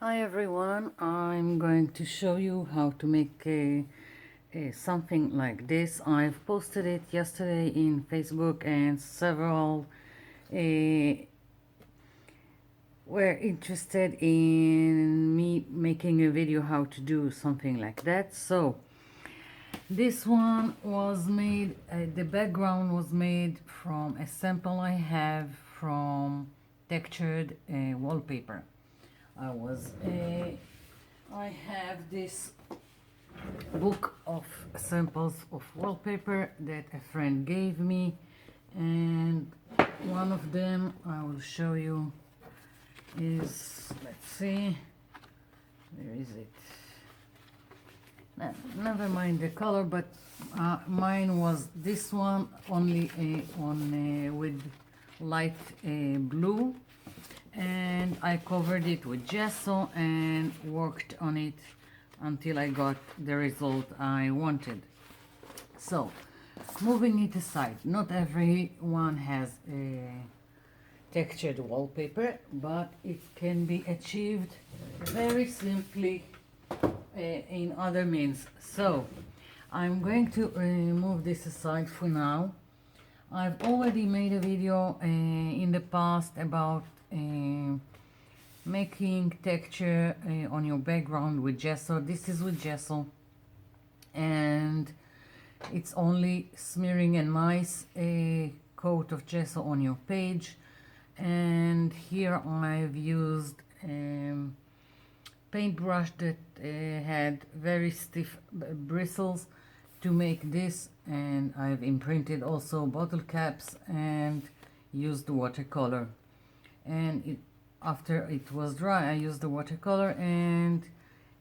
Hi everyone, I'm going to show you how to make something like this. I've posted it yesterday in Facebook and several uh, were interested in me making a video how to do something like that. So this one was made, the background was made from a sample I have from textured wallpaper. I have this book of samples of wallpaper that a friend gave me, and one of them I will show you is, let's see, where is it? Never mind the color, but mine was this one, only with light blue, and I covered it with gesso and worked on it until I got the result I wanted. So, moving it aside, not everyone has a textured wallpaper, but it can be achieved very simply in other means. So, I'm going to move this aside for now. I've already made a video in the past about making texture on your background with gesso. This is with gesso, and it's only smearing a nice coat of gesso on your page. And here I've used paintbrush that had very stiff bristles to make this, and I've imprinted also bottle caps and used watercolor. And after it was dry, I used the watercolor, and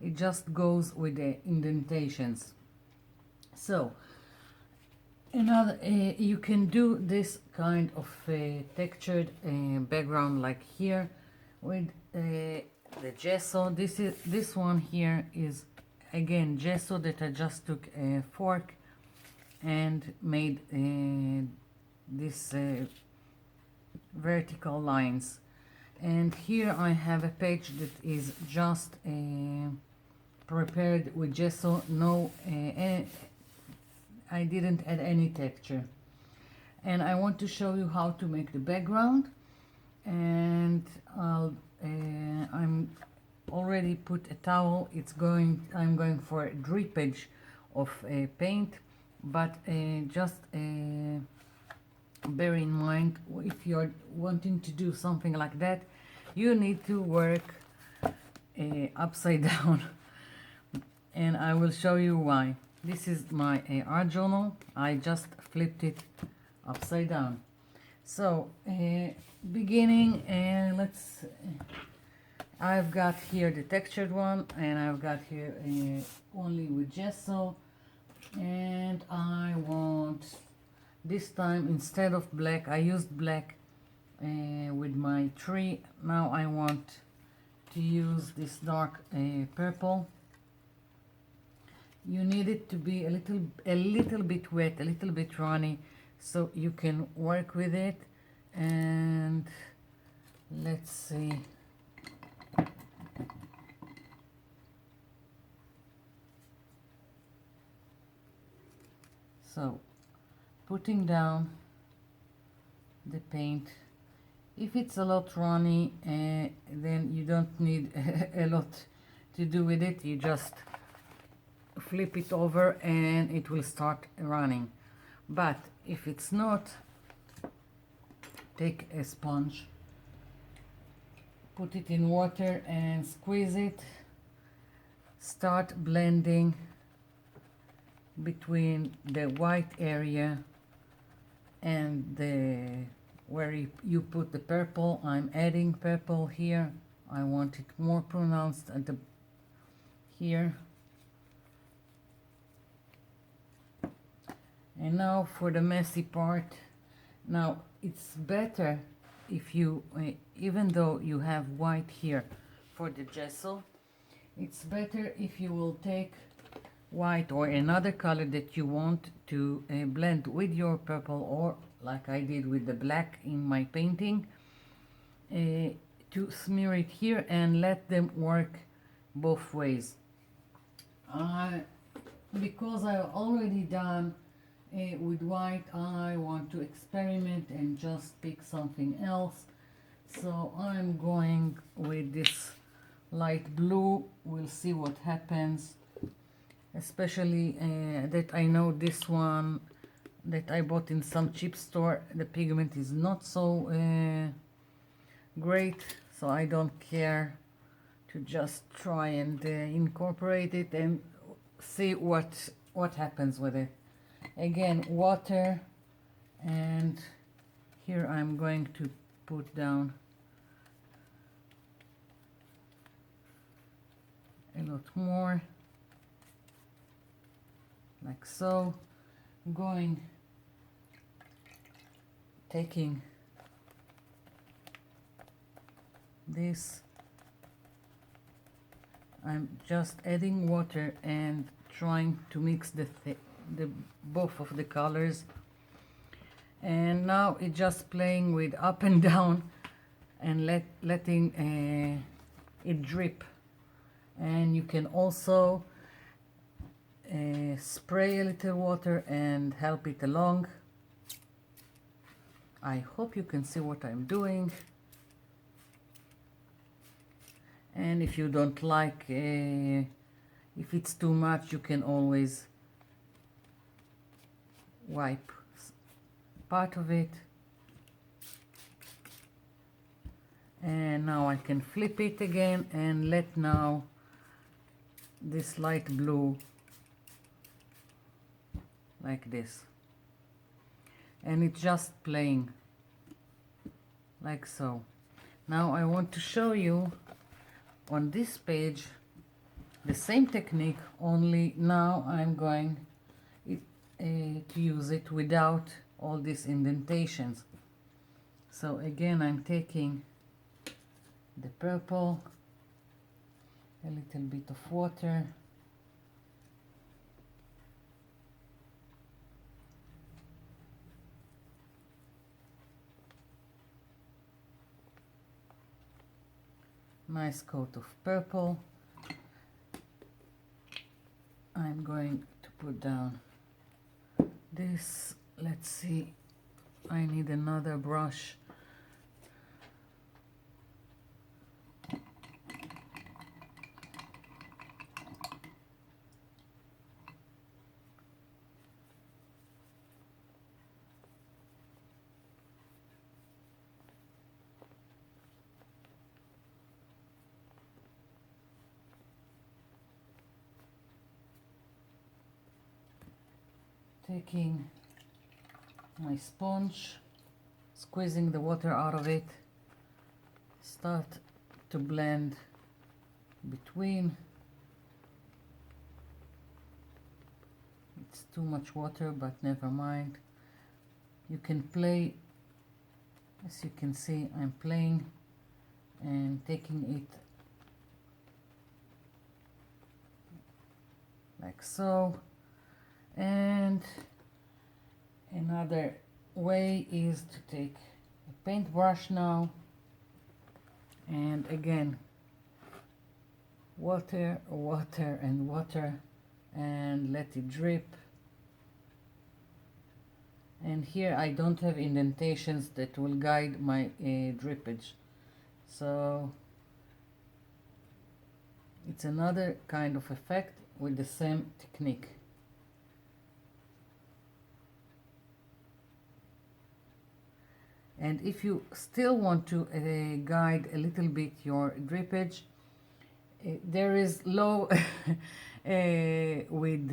it just goes with the indentations. So another you can do this kind of textured background like here with the gesso. This one here is again gesso that I just took a fork and made this vertical lines. And here I have a page that is just prepared with gesso. I didn't add any texture. And I want to show you how to make the background. And I'm already put a towel. I'm going for a drippage of paint, but just bear in mind, if you're wanting to do something like that, you need to work upside down, and I will show you why. This is my art journal. I just flipped it upside down. So beginning, let's I've got here the textured one, and I've got here only with gesso, and I want, this time instead of black, I used black with my tree. Now I want to use this dark purple. You need it to be a little bit wet, a little bit runny, so you can work with it. And let's see. So putting down the paint. If it's a lot runny, then you don't need a lot to do with it. You just flip it over and it will start running. But if it's not, take a sponge, put it in water and squeeze it. Start blending between the white area and the where you put the purple. I'm adding purple here. I want it more pronounced at the here. And now for the messy part. Now it's better if you, even though you have white here for the gesso, it's better if you will take white or another color that you want to blend with your purple, or like I did with the black in my painting, to smear it here and let them work both ways. Because I've already done with white, I want to experiment and just pick something else. So I'm going with this light blue. We'll see what happens. Especially that I know this one that I bought in some cheap store, the pigment is not so great, so I don't care to just try and incorporate it and see what happens with it. Again, water, and here I'm going to put down a lot more, like so. Taking this, I'm just adding water and trying to mix the both of the colors, and now it's just playing with up and down and letting it drip. And you can also spray a little water and help it along. I hope you can see what I'm doing. And if you don't like, if it's too much, you can always wipe part of it. And now I can flip it again and let now this light blue like this, and it's just playing like so. Now I want to show you on this page the same technique, only now I'm going to use it without all these indentations. So again, I'm taking the purple, a little bit of water, nice coat of purple. I'm going to put down this. Let's see, I need another brush. Taking my sponge, squeezing the water out of it, start to blend between. It's too much water, but never mind. You can play, as you can see, I'm playing and taking it like so. And another way is to take a paintbrush now, and again water, water and water, and let it drip. And here I don't have indentations that will guide my drippage, so it's another kind of effect with the same technique. And if you still want to guide a little bit your drippage, there is low with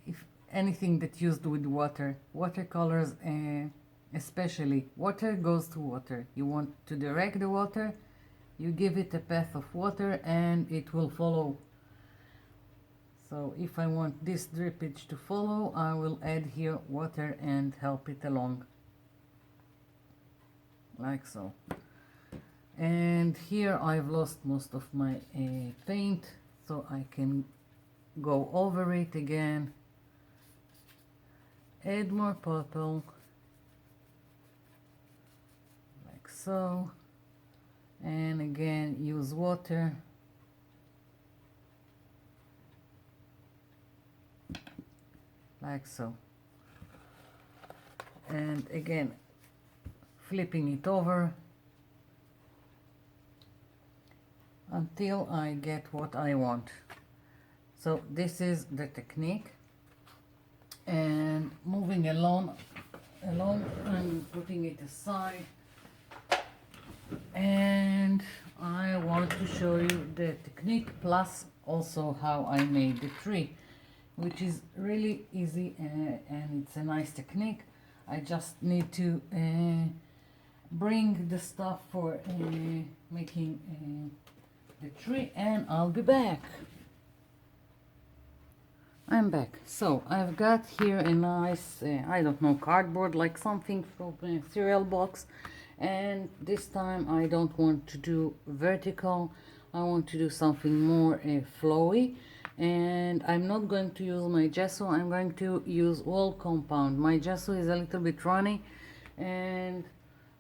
if anything that used with water, watercolors, especially water goes to water. You want to direct the water, you give it a path of water and it will follow. So if I want this drippage to follow, I will add here water and help it along, like so. And here I've lost most of my paint, so I can go over it again, add more purple, like so, and again use water. Like so. And again flipping it over until I get what I want. So this is the technique, and moving along I'm putting it aside, and I want to show you the technique plus also how I made the tree, which is really easy, and it's a nice technique. I just need to bring the stuff for making the tree, and I'll be back. I'm back. So I've got here a nice, I don't know, cardboard, like something from a cereal box, and this time I don't want to do vertical, I want to do something more flowy, and I'm not going to use my gesso, I'm going to use wool compound. My gesso is a little bit runny, and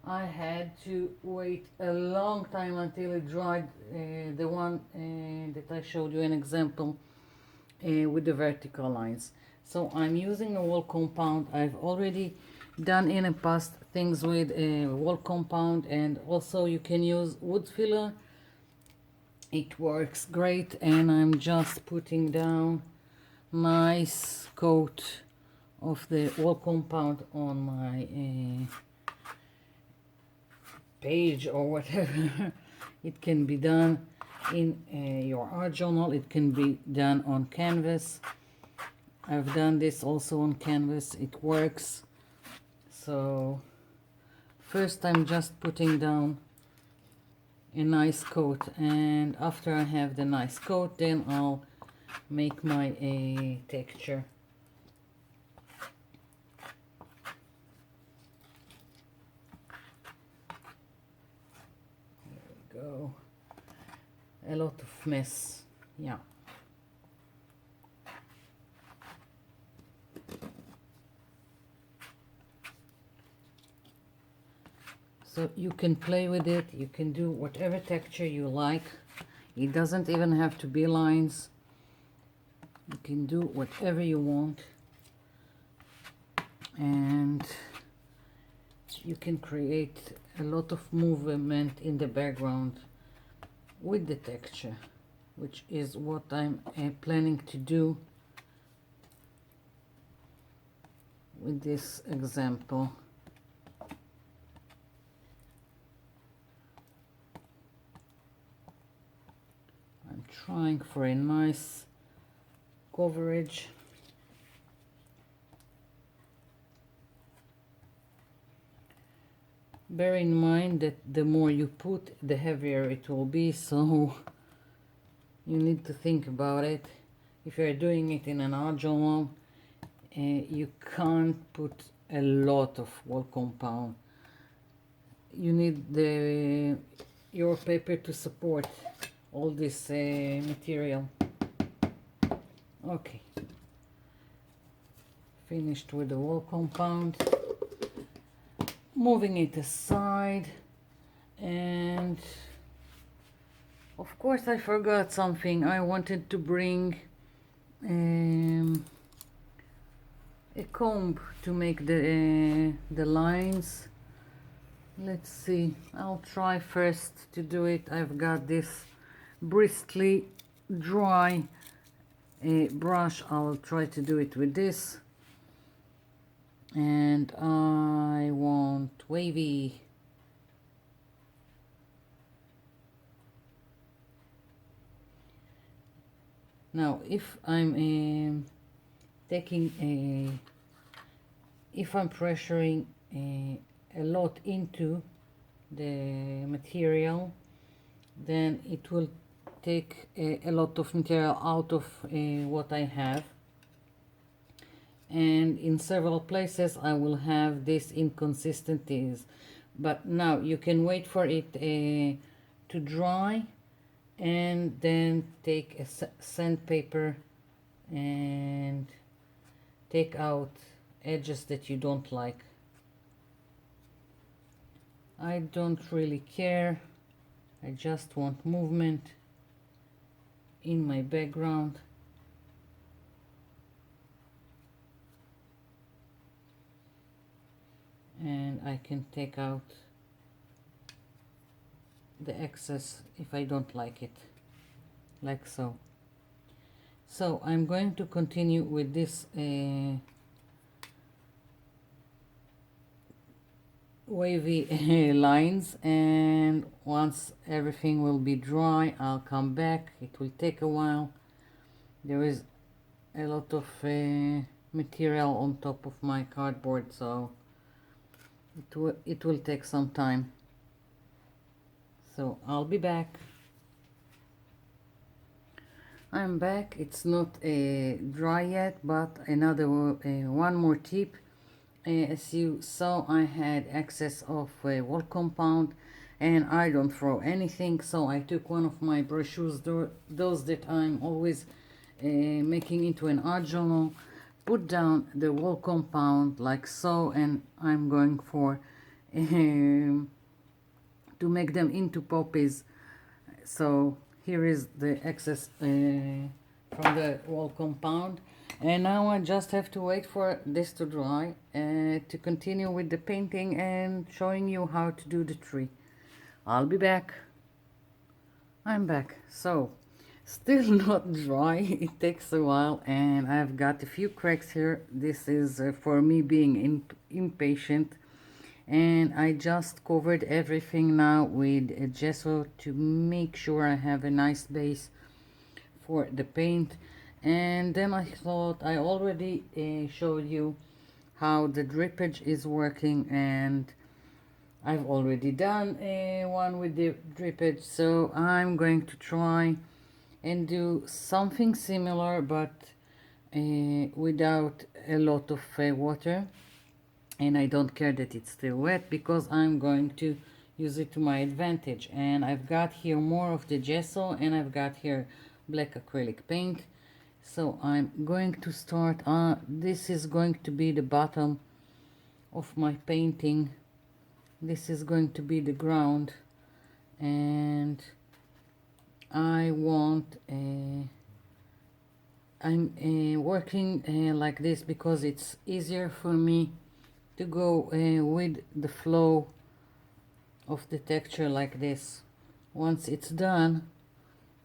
I had to wait a long time until it dried, the one that I showed you an example with the vertical lines. So I'm using a wool compound. I've already done in the past things with a wool compound, and also you can use wood filler. It works great, and I'm just putting down nice coat of the wool compound on my page or whatever. It can be done in your art journal, it can be done on canvas. I've done this also on canvas, it works. So first I'm just putting down a nice coat, and after I have the nice coat, then I'll make my texture. There we go. A lot of mess, yeah. So you can play with it, you can do whatever texture you like. It doesn't even have to be lines. You can do whatever you want, and you can create a lot of movement in the background with the texture, which is what I'm planning to do with this example. I'm trying for a nice coverage. Bear in mind that the more you put, the heavier it will be, so you need to think about it. If you're doing it in an art journal, you can't put a lot of wool compound. You need your paper to support all this material. Okay, finished with the wool compound. Moving it aside, and of course I forgot something. I wanted to bring a comb to make the lines. Let's see, I'll try first to do it. I've got this bristly dry brush. I'll try to do it with this, and I want wavy. Now if I'm if I'm pressuring a lot into the material, then it will take a lot of material out of what I have, and in several places I will have these inconsistencies. But now you can wait for it to dry, and then take a sandpaper and take out edges that you don't like. I don't really care I just want movement in my background. And I can take out the excess if I don't like it, like so. So I'm going to continue with this wavy lines, and once everything will be dry I'll come back. It will take a while. There is a lot of material on top of my cardboard, so it will take some time. So I'll be back. I'm back. It's not dry yet, but another one more tip. As you saw, I had excess of wall compound, and I don't throw anything, so I took one of my brochures, those that I'm always making into an art journal, put down the wall compound like so, and I'm going for to make them into poppies. So here is the excess from the wall compound, and now I just have to wait for this to dry to continue with the painting and showing you how to do the tree. I'll be back. I'm back. So still not dry. It takes a while, and I've got a few cracks here. This is for me being impatient, and I just covered everything now with a gesso to make sure I have a nice base for the paint. And then I thought I already showed you how the drippage is working, and I've already done one with the drippage, so I'm going to try and do something similar, but without a lot of water. And I don't care that it's still wet, because I'm going to use it to my advantage. And I've got here more of the gesso, and I've got here black acrylic paint. So I'm going to start, this is going to be the bottom of my painting. This is going to be the ground, and I want I'm working like this because it's easier for me to go with the flow of the texture like this. Once it's done,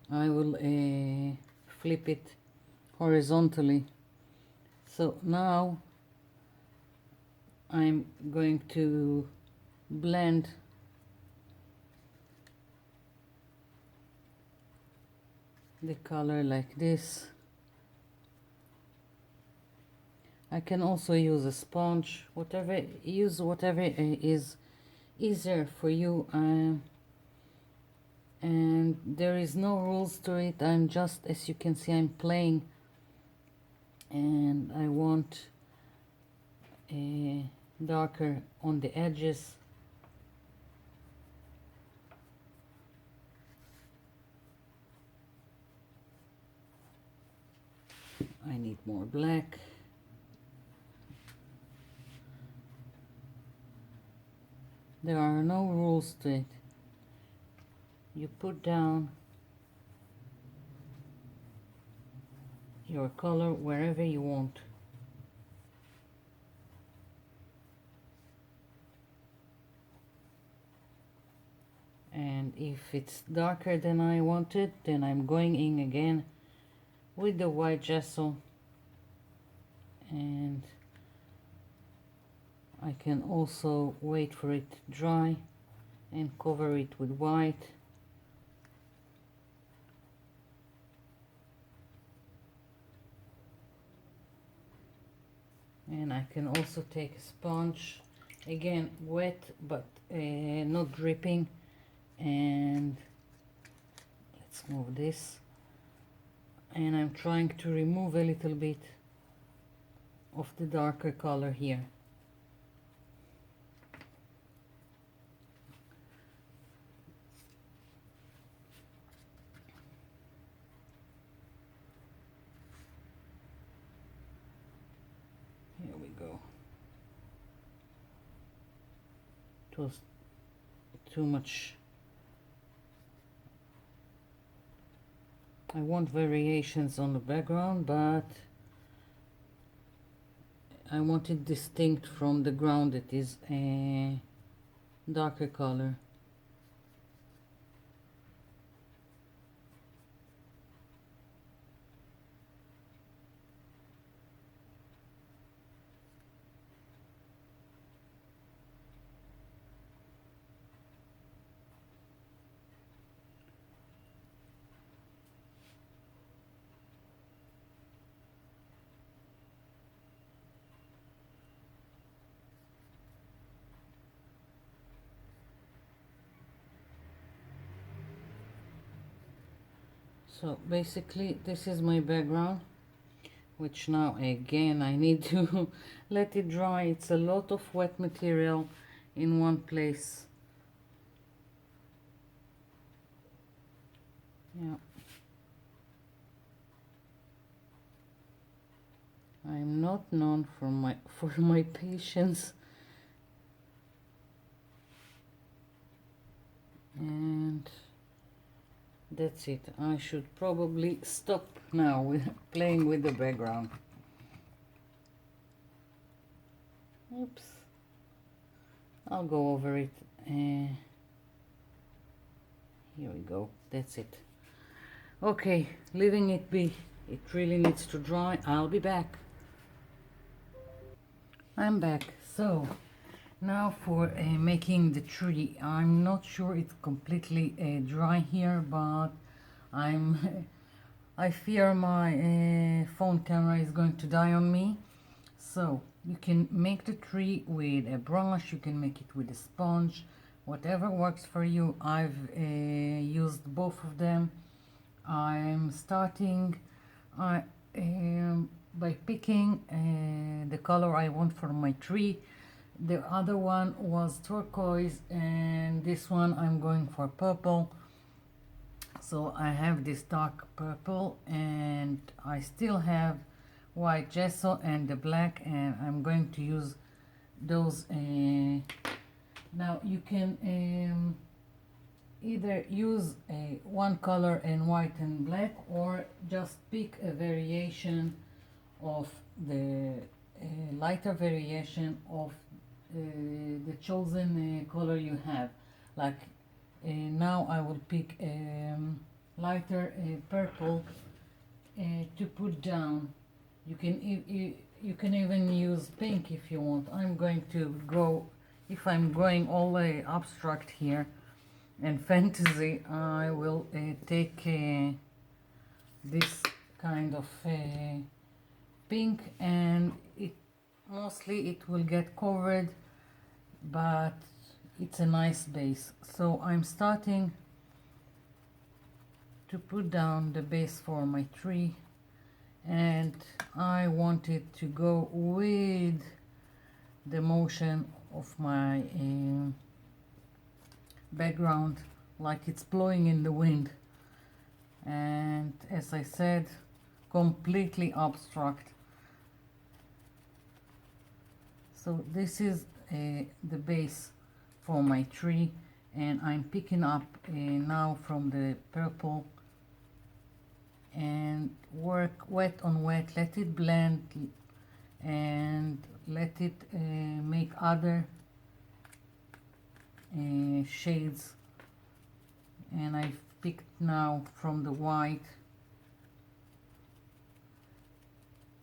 I will flip it horizontally. So now I'm going to blend the color like this. I can also use a sponge, use whatever is easier for you, and there is no rules to it. I'm just, as you can see, I'm playing, and I want a darker on the edges. I need more black. There are no rules to it. You put down your color wherever you want. And if it's darker than I wanted, then I'm going in again with the white gesso, and I can also wait for it to dry and cover it with white. And I can also take a sponge, again wet but not dripping, and let's move this, and I'm trying to remove a little bit of the darker color here. Here we go. It was too much I want variations on the background, but I want it distinct from the ground that is a darker color. So basically this is my background, which now again I need to let it dry. It's a lot of wet material in one place. Yeah. I'm not known for my patience. And that's it. I should probably stop now with playing with the background. Oops. I'll go over it. Here we go. That's it. Okay, leaving it be. It really needs to dry. I'll be back. I'm back. So now for making the tree. I'm not sure it's completely dry here, but I fear my phone camera is going to die on me. So you can make the tree with a brush, you can make it with a sponge, whatever works for you. I've used both of them. I'm starting by picking the color I want for my tree. The other one was turquoise, and this one I'm going for purple. So I have this dark purple, and I still have white gesso and the black, and I'm going to use those. Now you can either use one color in white and black, or just pick a variation of the lighter variation of the chosen color you have. Like now I will pick lighter purple to put down. You can even use pink if you want. I'm going to go, if I'm going all the way abstract here and fantasy, I will take this kind of pink, and mostly it will get covered, but it's a nice base. So I'm starting to put down the base for my tree, and I want it to go with the motion of my background, like it's blowing in the wind. And as I said, completely abstract. So this is the base for my tree, and I'm picking up now from the purple and work wet on wet, let it blend and let it make other shades. And I've picked now from the white,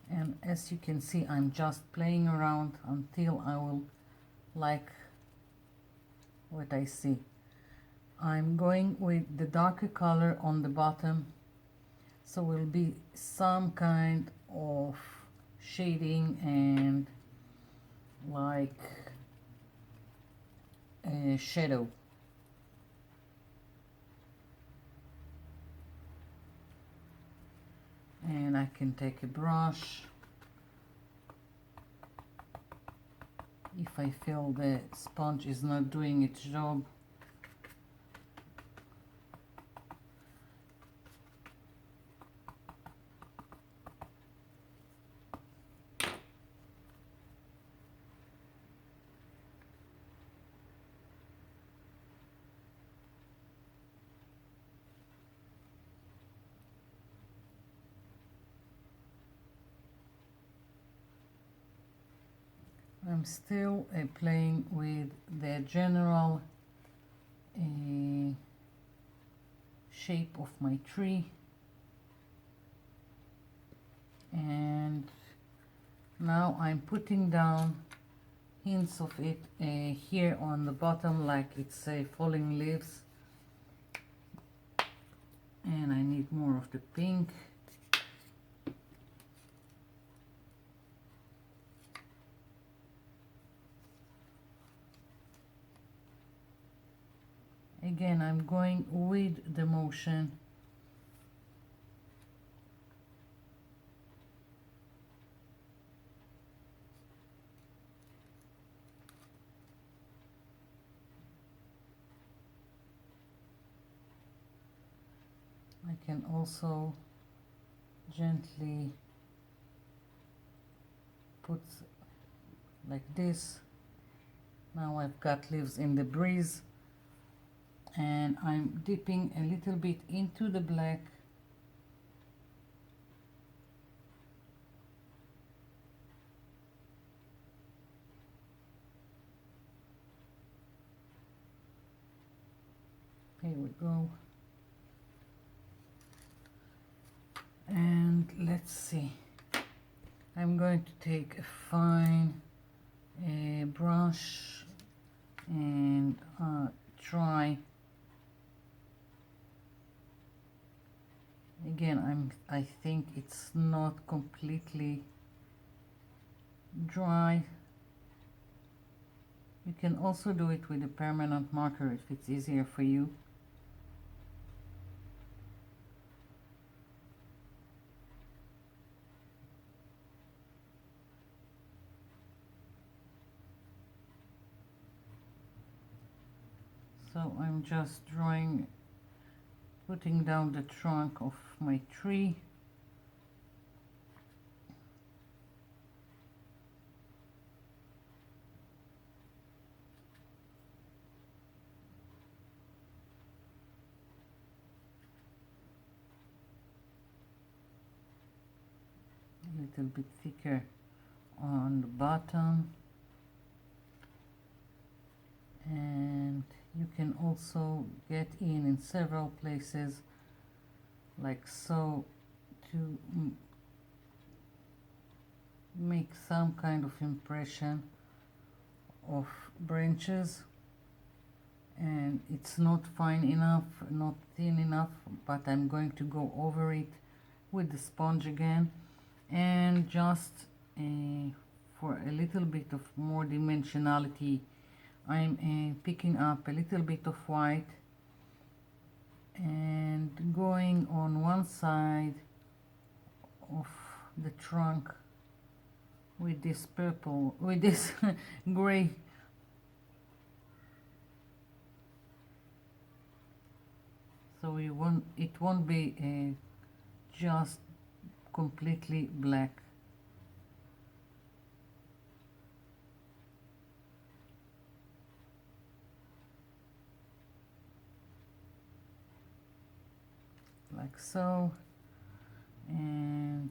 and as you can see, I'm just playing around until I will like what I see. I'm going with the darker color on the bottom, so will be some kind of shading and like a shadow. And I can take a brush if I feel the sponge is not doing its job. I'm still playing with the general shape of my tree, and now I'm putting down hints of it here on the bottom, like it's falling leaves, and I need more of the pink. Again, I'm going with the motion. I can also gently put like this. Now I've got leaves in the breeze, and I'm dipping a little bit into the black. Here we go. And let's see. I'm going to take a fine brush and try. Again, I think it's not completely dry. You can also do it with a permanent marker if it's easier for you. So I'm just putting down the trunk of my tree. A little bit thicker on the bottom. And you can also get in several places, like so, to make some kind of impression of branches. And it's not fine enough, not thin enough, but I'm going to go over it with the sponge again, and just for a little bit of more dimensionality, I'm picking up a little bit of white and going on one side of the trunk with this purple, with this gray. So it won't be just completely black. Like so, and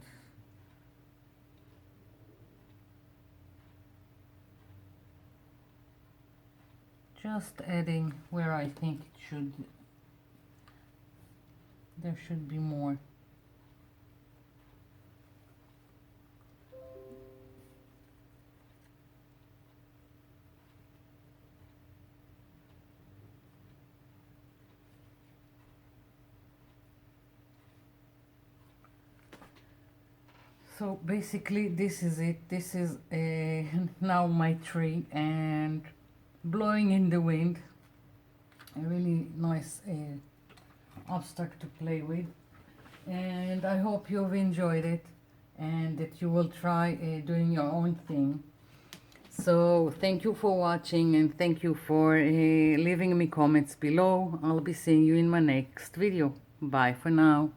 just adding where I think there should be more. So basically this is it. This is now my tree, and blowing in the wind. A really nice abstract to play with, and I hope you've enjoyed it and that you will try doing your own thing. So thank you for watching, and thank you for leaving me comments below. I'll be seeing you in my next video. Bye for now.